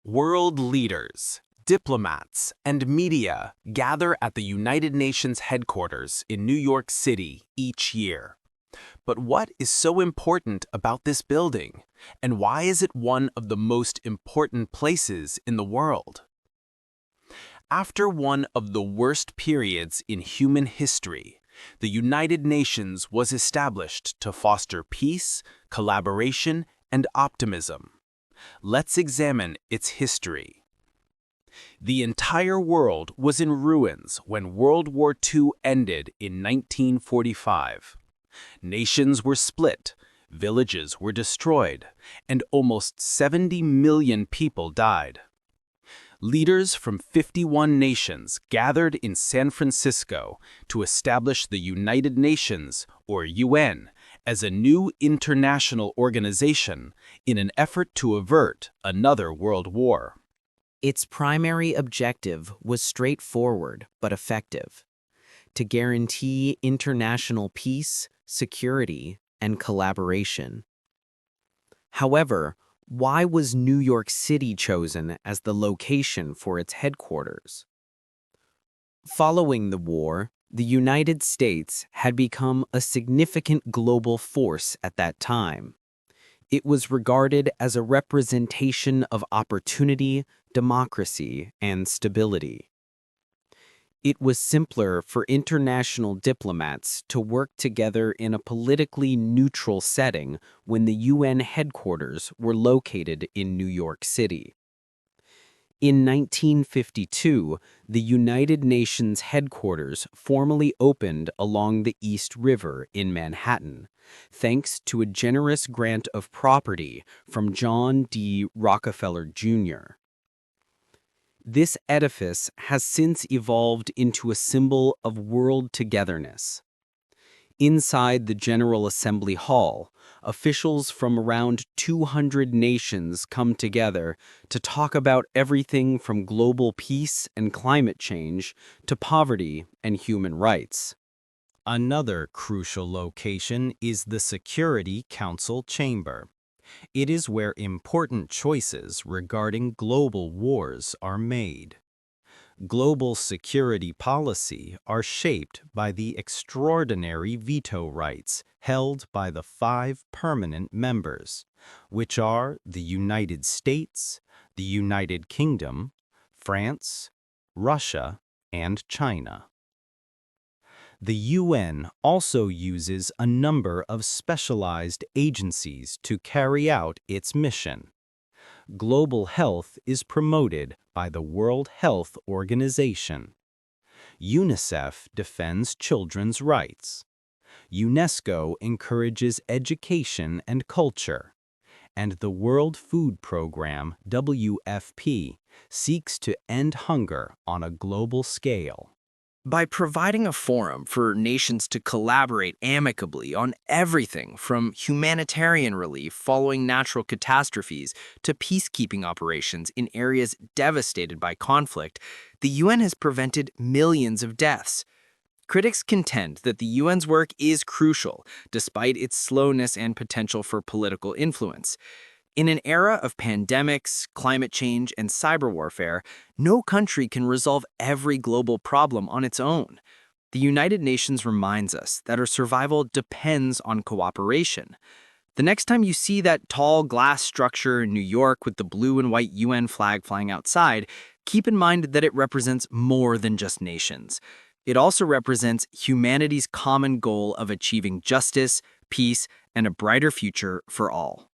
World leaders, diplomats, and media gather at the United Nations headquarters in New York City each year. But what is so important about this building, and why is it one of the most important places in the world? After one of the worst periods in human history, the United Nations was established to foster peace, collaboration, and optimism. Let's examine its history. The entire world was in ruins when World War II ended in 1945. Nations were split, villages were destroyed, and almost 70 million people died. Leaders from 51 nations gathered in San Francisco to establish the United Nations, or UN, as a new international organization in an effort to avert another world war. Its primary objective was straightforward but effective: to guarantee international peace, security, and collaboration. However, why was New York City chosen as the location for its headquarters? Following the war, the United States had become a significant global force at that time. It was regarded as a representation of opportunity, democracy, and stability. It was simpler for international diplomats to work together in a politically neutral setting when the UN headquarters were located in New York City. In 1952, the United Nations headquarters formally opened along the East River in Manhattan, thanks to a generous grant of property from John D. Rockefeller, Jr. This edifice has since evolved into a symbol of world togetherness. Inside the General Assembly Hall, officials from around 200 nations come together to talk about everything from global peace and climate change to poverty and human rights. Another crucial location is the Security Council chamber. It is where important choices regarding global wars are made. Global security policy are shaped by the extraordinary veto rights held by the 5 permanent members, which are the United States, the United Kingdom, France, Russia, and China. The UN also uses a number of specialized agencies to carry out its mission. Global health is promoted by the World Health Organization. UNICEF defends children's rights. UNESCO encourages education and culture. And the World Food Program, WFP, seeks to end hunger on a global scale. By providing a forum for nations to collaborate amicably on everything from humanitarian relief following natural catastrophes to peacekeeping operations in areas devastated by conflict, the UN has prevented millions of deaths. Critics contend that the UN's work is crucial, despite its slowness and potential for political influence. In an era of pandemics, climate change, and cyber warfare, no country can resolve every global problem on its own. The United Nations reminds us that our survival depends on cooperation. The next time you see that tall glass structure in New York with the blue and white UN flag flying outside, keep in mind that it represents more than just nations. It also represents humanity's common goal of achieving justice, peace, and a brighter future for all.